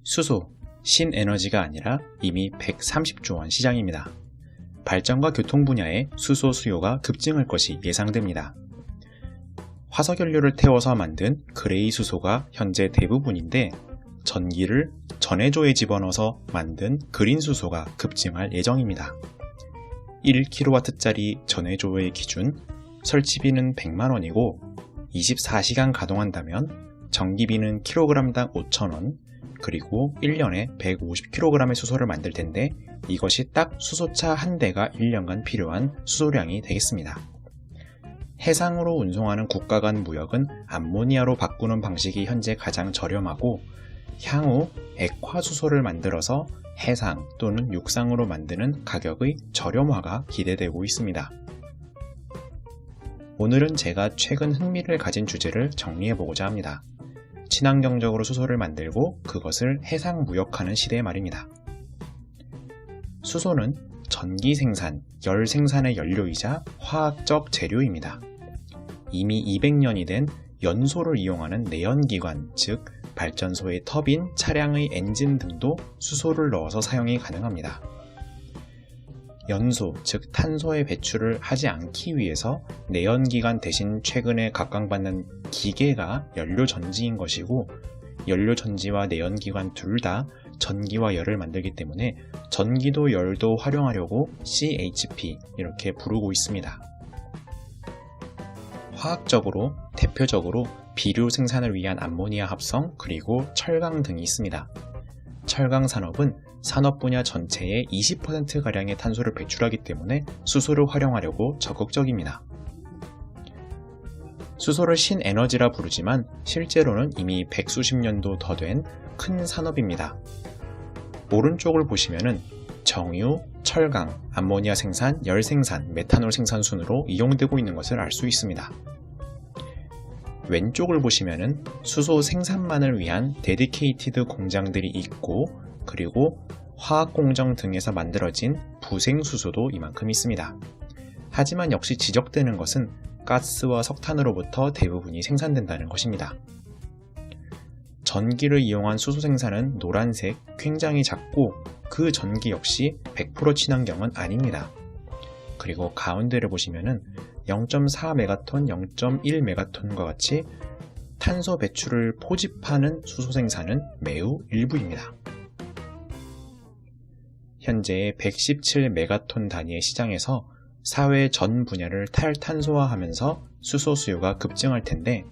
수소, 신에너지가 아니라 이미 130조 원 시장입니다. 발전과 교통 분야에 수소 수요가 급증할 것이 예상됩니다. 화석연료를 태워서 만든 그레이 수소가 현재 대부분인데 전기를 전해조에 집어넣어서 만든 그린 수소가 급증할 예정입니다. 1kW짜리 전해조의 기준 설치비는 100만원이고 24시간 가동한다면 전기비는 킬로그램당 5,000원, 그리고 1년에 150kg의 수소를 만들 텐데 이것이 딱 수소차 한 대가 1년간 필요한 수소량이 되겠습니다. 해상으로 운송하는 국가 간 무역은 암모니아로 바꾸는 방식이 현재 가장 저렴하고 향후 액화수소를 만들어서 해상 또는 육상으로 만드는 가격의 저렴화가 기대되고 있습니다. 오늘은 제가 최근 흥미를 가진 주제를 정리해보고자 합니다. 친환경적으로 수소를 만들고 그것을 해상 무역하는 시대의 말입니다. 수소는 전기 생산, 열 생산의 연료이자 화학적 재료입니다. 이미 200년이 된 연소를 이용하는 내연기관, 즉 발전소의 터빈, 차량의 엔진 등도 수소를 넣어서 사용이 가능합니다. 연소, 즉 탄소의 배출을 하지 않기 위해서 내연기관 대신 최근에 각광받는 기계가 연료전지인 것이고 연료전지와 내연기관 둘 다 전기와 열을 만들기 때문에 전기도 열도 활용하려고 CHP 이렇게 부르고 있습니다. 화학적으로 대표적으로 비료 생산을 위한 암모니아 합성 그리고 철강 등이 있습니다. 철강 산업은 산업 분야 전체의 20%가량의 탄소를 배출하기 때문에 수소를 활용하려고 적극적입니다. 수소를 신에너지라 부르지만 실제로는 이미 100수십 년도 더 된 큰 산업입니다. 오른쪽을 보시면은 정유, 철강, 암모니아 생산, 열 생산, 메탄올 생산 순으로 이용되고 있는 것을 알 수 있습니다. 왼쪽을 보시면은 수소 생산만을 위한 데디케이티드 공장들이 있고 그리고 화학공정 등에서 만들어진 부생수소도 이만큼 있습니다. 하지만 역시 지적되는 것은 가스와 석탄으로부터 대부분이 생산된다는 것입니다. 전기를 이용한 수소 생산은 노란색, 굉장히 작고 그 전기 역시 100% 친환경은 아닙니다. 그리고 가운데를 보시면은 0.4메가톤, 0.1메가톤과 같이 탄소 배출을 포집하는 수소 생산은 매우 일부입니다. 현재 117메가톤 단위의 시장에서 사회 전 분야를 탈탄소화하면서 수소 수요가 급증할 텐데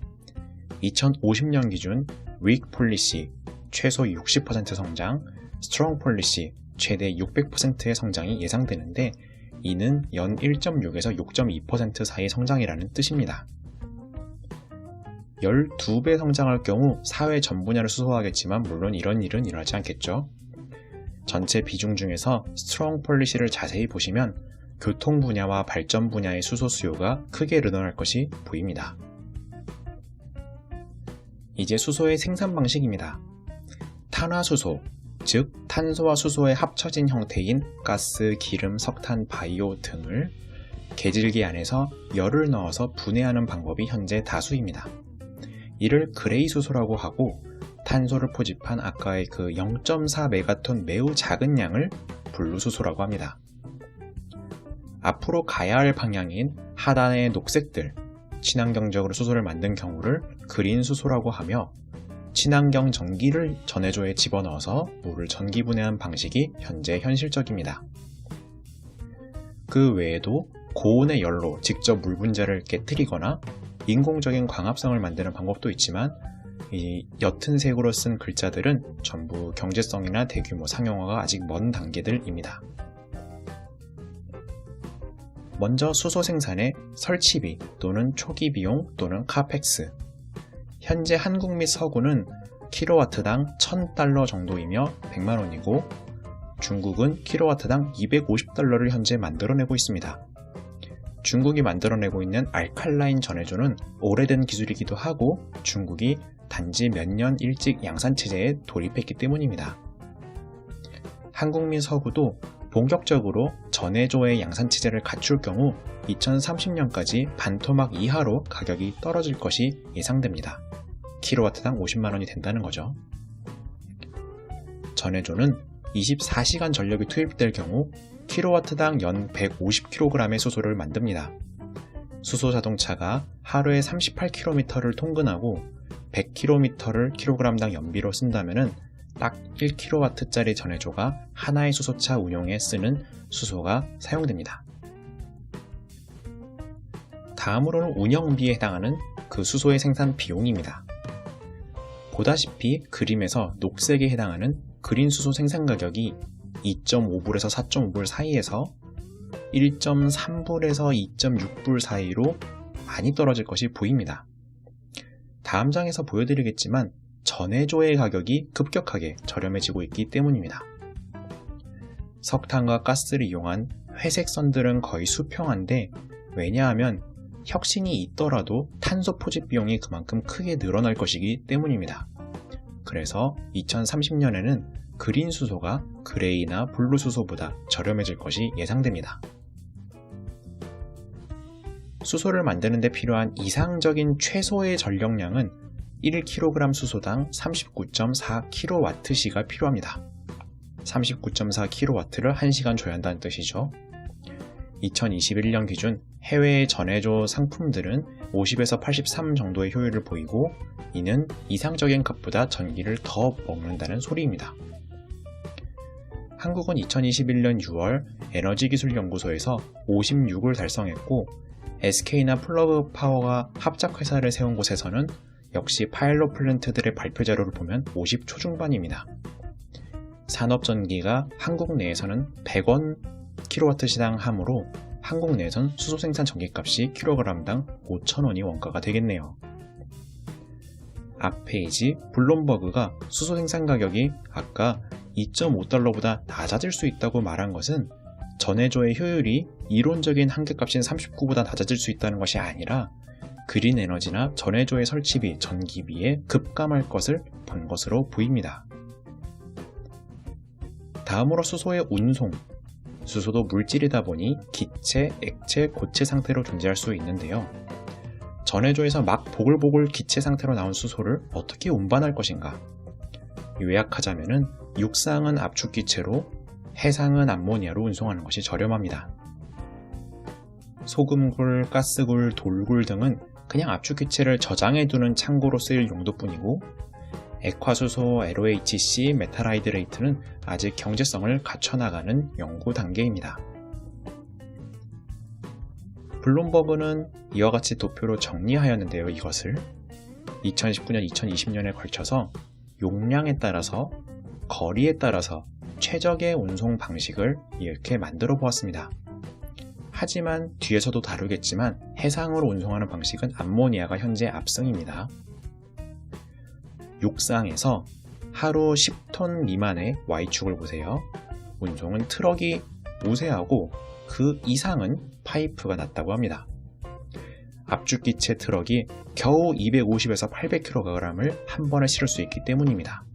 2050년 기준 Weak Policy 최소 60% 성장, Strong Policy 최대 600%의 성장이 예상되는데 이는 연 1.6에서 6.2% 사이 성장이라는 뜻입니다. 12배 성장할 경우 사회 전 분야를 수소화하겠지만 물론 이런 일은 일어나지 않겠죠. 전체 비중 중에서 Strong Policy를 자세히 보시면 교통 분야와 발전 분야의 수소 수요가 크게 늘어날 것이 보입니다. 이제 수소의 생산 방식입니다. 탄화수소, 즉 탄소와 수소의 합쳐진 형태인 가스, 기름, 석탄, 바이오 등을 계질기 안에서 열을 넣어서 분해하는 방법이 현재 다수입니다. 이를 그레이 수소라고 하고 탄소를 포집한 아까의 그 0.4메가톤 매우 작은 양을 블루수소라고 합니다. 앞으로 가야 할 방향인 하단의 녹색들, 친환경적으로 수소를 만든 경우를 그린 수소라고 하며 친환경 전기를 전해조에 집어넣어서 물을 전기 분해한 방식이 현재 현실적입니다. 그 외에도 고온의 열로 직접 물 분자를 깨뜨리거나 인공적인 광합성을 만드는 방법도 있지만 이 옅은 색으로 쓴 글자들은 전부 경제성이나 대규모 상용화가 아직 먼 단계들입니다. 먼저 수소 생산의 설치비 또는 초기 비용 또는 카펙스. 현재 한국 및 서구는 킬로와트당 1000달러 정도이며 100만원이고 중국은 킬로와트당 250달러를 현재 만들어내고 있습니다. 중국이 만들어내고 있는 알칼라인 전해조는 오래된 기술이기도 하고 중국이 단지 몇 년 일찍 양산체제에 돌입했기 때문입니다. 한국 및 서구도 본격적으로 전해조의 양산체제를 갖출 경우 2030년까지 반토막 이하로 가격이 떨어질 것이 예상됩니다. 킬로와트당 50만원이 된다는 거죠. 전해조는 24시간 전력이 투입될 경우 킬로와트당 연 150kg의 수소를 만듭니다. 수소 자동차가 하루에 38km를 통근하고 100km를 킬로그램당 연비로 쓴다면 딱 1kW짜리 전해조가 하나의 수소차 운용에 쓰는 수소가 사용됩니다. 다음으로는 운영비에 해당하는 그 수소의 생산 비용입니다. 보다시피 그림에서 녹색에 해당하는 그린 수소 생산 가격이 2.5불에서 4.5불 사이에서 1.3불에서 2.6불 사이로 많이 떨어질 것이 보입니다. 다음 장에서 보여드리겠지만 전해조의 가격이 급격하게 저렴해지고 있기 때문입니다. 석탄과 가스를 이용한 회색선들은 거의 수평한데, 왜냐하면 혁신이 있더라도 탄소 포집 비용이 그만큼 크게 늘어날 것이기 때문입니다. 그래서 2030년에는 그린 수소가 그레이나 블루 수소보다 저렴해질 것이 예상됩니다. 수소를 만드는 데 필요한 이상적인 최소의 전력량은 1kg 수소당 39.4kWh가 필요합니다. 39.4kW를 1시간 줘야 한다는 뜻이죠. 2021년 기준 해외의 전해조 상품들은 50에서 83 정도의 효율을 보이고, 이는 이상적인 값보다 전기를 더 먹는다는 소리입니다. 한국은 2021년 6월 에너지기술연구소에서 56을 달성했고, SK나 플러그파워가 합작회사를 세운 곳에서는 역시 파일럿 플랜트들의 발표 자료를 보면 50 초중반입니다. 산업전기가 한국 내에서는 100원 kW시당 하므로 한국 내에선 수소 생산 전기값이 kg당 5,000원이 원가가 되겠네요. 앞 페이지 블룸버그가 수소 생산 가격이 아까 2.5달러보다 낮아질 수 있다고 말한 것은 전해조의 효율이 이론적인 한계값인 39보다 낮아질 수 있다는 것이 아니라 그린 에너지나 전해조의 설치비, 전기비에 급감할 것을 본 것으로 보입니다. 다음으로 수소의 운송. 수소도 물질이다 보니 기체, 액체, 고체 상태로 존재할 수 있는데요. 전해조에서 막 보글보글 기체 상태로 나온 수소를 어떻게 운반할 것인가? 요약하자면은 육상은 압축기체로, 해상은 암모니아로 운송하는 것이 저렴합니다. 소금굴, 가스굴, 돌굴 등은 그냥 압축기체를 저장해두는 창고로 쓰일 용도뿐이고, 액화수소, LOHC, 메탈하이드레이트는 아직 경제성을 갖춰나가는 연구 단계입니다. 블룸버그는 이와 같이 도표로 정리하였는데요. 이것을 2019년, 2020년에 걸쳐서 용량에 따라서, 거리에 따라서 최적의 운송 방식을 이렇게 만들어 보았습니다. 하지만 뒤에서도 다루겠지만 해상으로 운송하는 방식은 암모니아가 현재 압승입니다. 육상에서 하루 10톤 미만의 Y축을 보세요. 운송은 트럭이 우세하고 그 이상은 파이프가 낫다고 합니다. 압축기체 트럭이 겨우 250에서 800kg을 한 번에 실을 수 있기 때문입니다.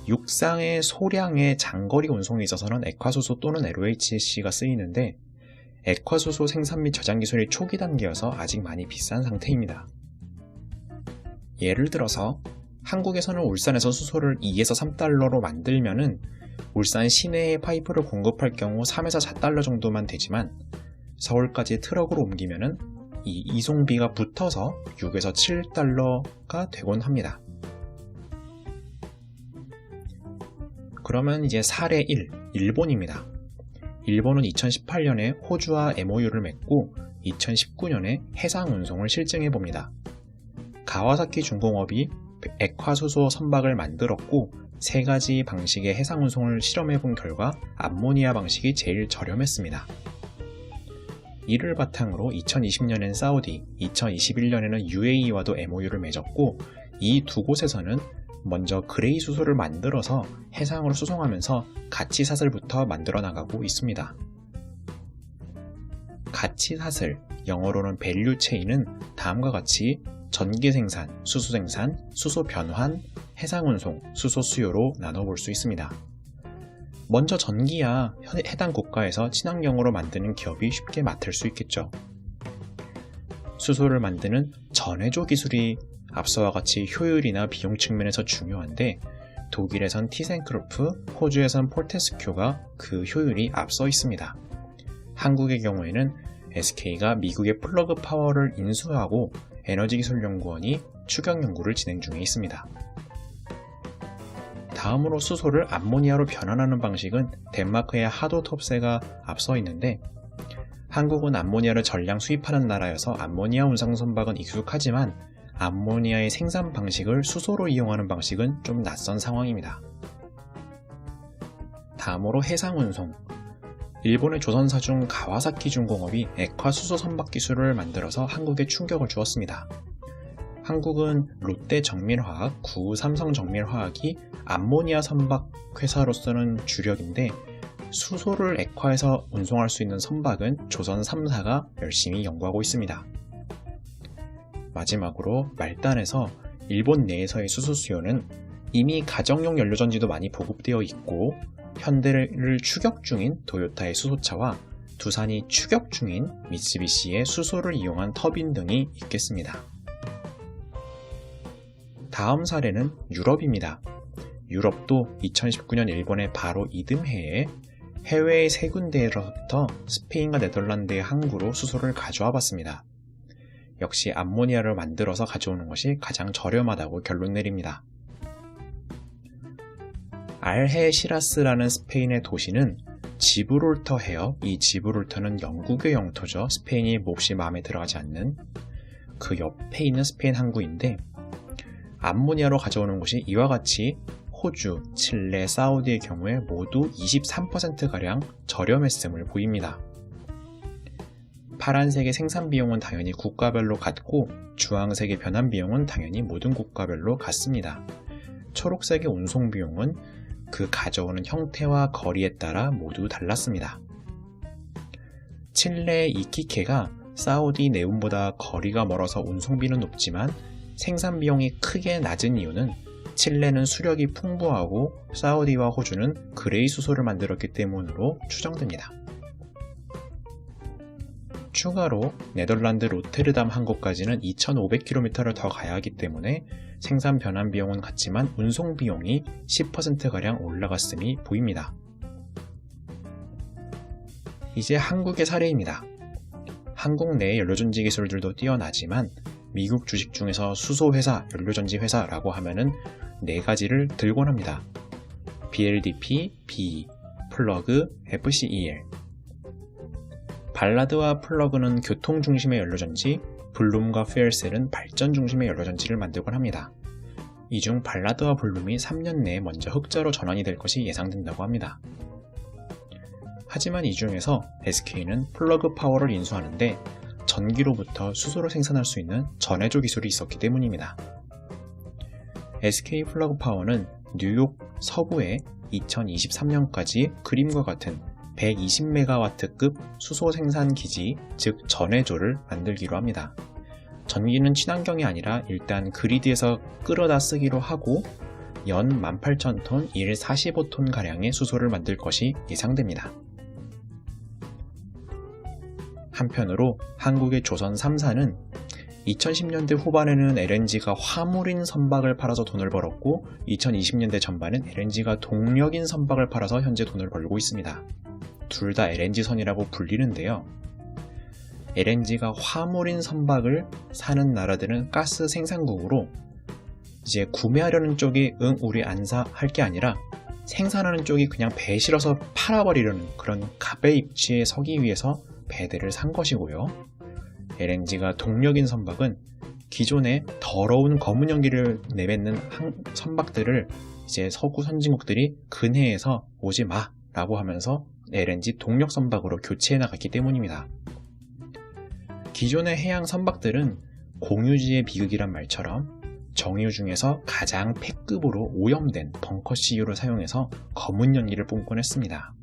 육상의 소량의 장거리 운송에 있어서는 액화수소 또는 LOHC가 쓰이는데, 액화수소 생산 및 저장 기술이 초기 단계여서 아직 많이 비싼 상태입니다. 예를 들어서 한국에서는 울산에서 수소를 2에서 3달러로 만들면은 울산 시내에 파이프를 공급할 경우 3에서 4달러 정도만 되지만, 서울까지 트럭으로 옮기면은 이 이송비가 붙어서 6에서 7달러가 되곤 합니다. 그러면 이제 사례 1, 일본입니다. 일본은 2018년에 호주와 MOU를 맺고 2019년에 해상 운송을 실증해봅니다. 가와사키 중공업이 액화수소 선박을 만들었고 3가지 방식의 해상 운송을 실험해본 결과 암모니아 방식이 제일 저렴했습니다. 이를 바탕으로 2020년엔 사우디, 2021년에는 UAE와도 MOU를 맺었고, 이 두 곳에서는 먼저 그레이 수소를 만들어서 해상으로 수송하면서 가치사슬부터 만들어 나가고 있습니다. 가치사슬, 영어로는 밸류 체인은 다음과 같이 전기 생산, 수소 생산, 수소 변환, 해상 운송, 수소 수요로 나눠볼 수 있습니다. 먼저 전기야 해당 국가에서 친환경으로 만드는 기업이 쉽게 맡을 수 있겠죠. 수소를 만드는 전해조 기술이 앞서와 같이 효율이나 비용 측면에서 중요한데, 독일에선 티센크루프, 호주에선 폴테스큐가 그 효율이 앞서 있습니다. 한국의 경우에는 SK가 미국의 플러그 파워를 인수하고 에너지기술연구원이 추경 연구를 진행 중에 있습니다. 다음으로 수소를 암모니아로 변환하는 방식은 덴마크의 하도톱세가 앞서 있는데, 한국은 암모니아를 전량 수입하는 나라여서 암모니아 운송 선박은 익숙하지만 암모니아의 생산 방식을 수소로 이용하는 방식은 좀 낯선 상황입니다. 다음으로 해상 운송. 일본의 조선사 중 가와사키 중공업이 액화 수소 선박 기술을 만들어서 한국에 충격을 주었습니다. 한국은 롯데 정밀화학, 구우 삼성 정밀화학이 암모니아 선박 회사로서는 주력인데, 수소를 액화해서 운송할 수 있는 선박은 조선 3사가 열심히 연구하고 있습니다. 마지막으로 말단에서 일본 내에서의 수소 수요는 이미 가정용 연료전지도 많이 보급되어 있고, 현대를 추격 중인 도요타의 수소차와 두산이 추격 중인 미쓰비시의 수소를 이용한 터빈 등이 있겠습니다. 다음 사례는 유럽입니다. 유럽도 2019년 일본의 바로 이듬해에 해외의 세 군데로부터 스페인과 네덜란드의 항구로 수소를 가져와 봤습니다. 역시 암모니아를 만들어서 가져오는 것이 가장 저렴하다고 결론 내립니다. 알헤시라스라는 스페인의 도시는 지브롤터해요. 이 지브롤터는 영국의 영토죠. 스페인이 몹시 마음에 들어가지 않는. 그 옆에 있는 스페인 항구인데, 암모니아로 가져오는 곳이 이와 같이 호주, 칠레, 사우디의 경우에 모두 23%가량 저렴했음을 보입니다. 파란색의 생산 비용은 당연히 국가별로 같고, 주황색의 변환 비용은 당연히 모든 국가별로 같습니다. 초록색의 운송 비용은 그 가져오는 형태와 거리에 따라 모두 달랐습니다. 칠레의 이키케가 사우디 네움보다 거리가 멀어서 운송비는 높지만 생산 비용이 크게 낮은 이유는 칠레는 수력이 풍부하고 사우디와 호주는 그레이 수소를 만들었기 때문으로 추정됩니다. 추가로 네덜란드 로테르담 항구까지는 2,500km를 더 가야 하기 때문에 생산 변환 비용은 같지만 운송 비용이 10%가량 올라갔음이 보입니다. 이제 한국의 사례입니다. 한국 내의 연료전지 기술들도 뛰어나지만 미국 주식 중에서 수소회사, 연료전지 회사라고 하면은 4가지를 들곤 합니다. BLDP, BE, 플러그, FCEL. 발라드와 플러그는 교통 중심의 연료전지, 블룸과 퓨얼셀은 발전 중심의 연료전지를 만들곤 합니다. 이 중 발라드와 블룸이 3년 내에 먼저 흑자로 전환이 될 것이 예상된다고 합니다. 하지만 이 중에서 SK는 플러그 파워를 인수하는데 전기로부터 수소를 생산할 수 있는 전해조 기술이 있었기 때문입니다. SK 플러그 파워는 뉴욕 서부에 2023년까지 그림과 같은 120MW급 수소 생산 기지, 즉 전해조를 만들기로 합니다. 전기는 친환경이 아니라 일단 그리드에서 끌어다 쓰기로 하고 연 18,000톤, 일 45톤가량의 수소를 만들 것이 예상됩니다. 한편으로 한국의 조선 3사는 2010년대 후반에는 LNG가 화물인 선박을 팔아서 돈을 벌었고 2020년대 전반은 LNG가 동력인 선박을 팔아서 현재 돈을 벌고 있습니다. 둘 다 LNG선이라고 불리는데요. LNG가 화물인 선박을 사는 나라들은 가스 생산국으로 이제 구매하려는 쪽이 우리 안 사 할 게 아니라 생산하는 쪽이 그냥 배에 실어서 팔아버리려는 그런 갑의 입지에 서기 위해서 배들을 산 것이고요. LNG가 동력인 선박은 기존에 더러운 검은 연기를 내뱉는 선박들을 이제 서구 선진국들이 근해에서 오지 마 라고 하면서 LNG 동력 선박으로 교체해 나갔기 때문입니다. 기존의 해양 선박들은 공유지의 비극이란 말처럼 정유 중에서 가장 폐급으로 오염된 벙커 CU를 사용해서 검은 연기를 뿜곤 했습니다.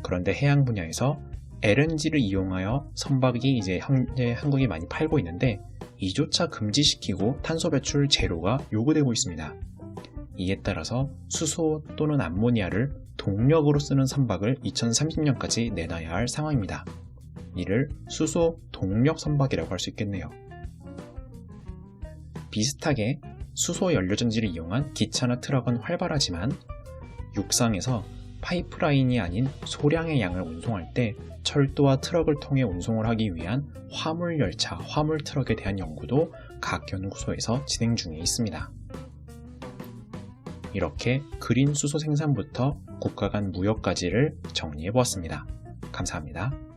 그런데 해양 분야에서 LNG를 이용하여 선박이 이제 현재 한국이 많이 팔고 있는데 이조차 금지시키고 탄소 배출 제로가 요구되고 있습니다. 이에 따라서 수소 또는 암모니아를 동력으로 쓰는 선박을 2030년까지 내놔야 할 상황입니다. 이를 수소 동력 선박이라고 할 수 있겠네요. 비슷하게 수소 연료전지를 이용한 기차나 트럭은 활발하지만 육상에서 파이프라인이 아닌 소량의 양을 운송할 때 철도와 트럭을 통해 운송을 하기 위한 화물열차, 화물트럭에 대한 연구도 각 연구소에서 진행 중에 있습니다. 이렇게 그린 수소 생산부터 국가 간 무역까지를 정리해 보았습니다. 감사합니다.